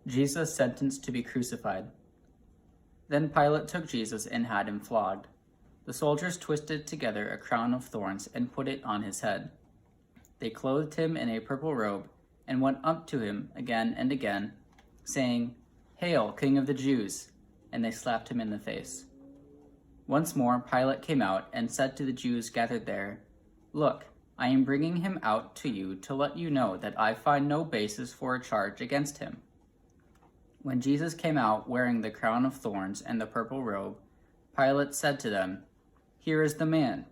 Jesus sentenced to be crucified. Then Pilate took Jesus and had him flogged. The soldiers twisted together a crown of thorns and put it on his head. They clothed him in a purple robe and went up to him again and again, saying, "Hail, King of the Jews!" And they slapped him in the face. Once more Pilate came out and said to the Jews gathered there, "Look, I am bringing him out to you to let you know that I find no basis for a charge against him." When Jesus came out wearing the crown of thorns and the purple robe, Pilate said to them, "Here is the man."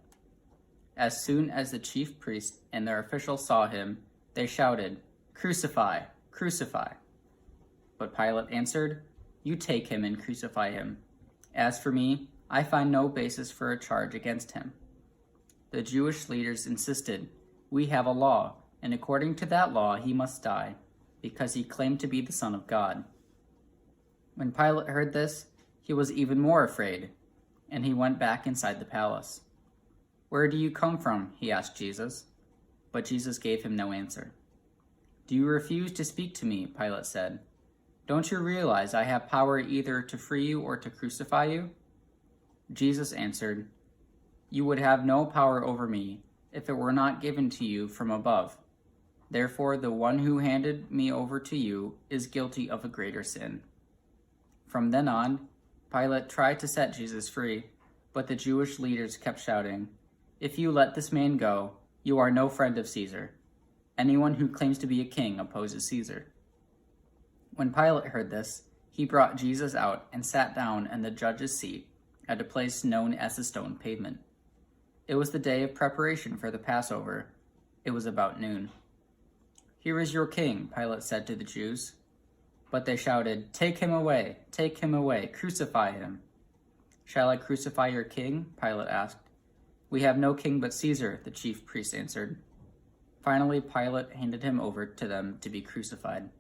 As soon as the chief priests and their officials saw him, they shouted, "Crucify! Crucify!" But Pilate answered, "You take him and crucify him. As for me, I find no basis for a charge against him." The Jewish leaders insisted, "We have a law, and according to that law he must die, because he claimed to be the Son of God." When Pilate heard this, he was even more afraid, and he went back inside the palace. "Where do you come from?" he asked Jesus. But Jesus gave him no answer. "Do you refuse to speak to me?" Pilate said. "Don't you realize I have power either to free you or to crucify you?" Jesus answered, "You would have no power over me if it were not given to you from above. Therefore, the one who handed me over to you is guilty of a greater sin." From then on, Pilate tried to set Jesus free, but the Jewish leaders kept shouting, "If you let this man go, you are no friend of Caesar. Anyone who claims to be a king opposes Caesar." When Pilate heard this, he brought Jesus out and sat down in the judge's seat at a place known as the Stone Pavement. It was the day of preparation for the Passover. It was about noon. "Here is your king," Pilate said to the Jews. But they shouted, take him away, crucify him." "Shall I crucify your king?" Pilate asked. "We have no king but Caesar," the chief priests answered. Finally, Pilate handed him over to them to be crucified.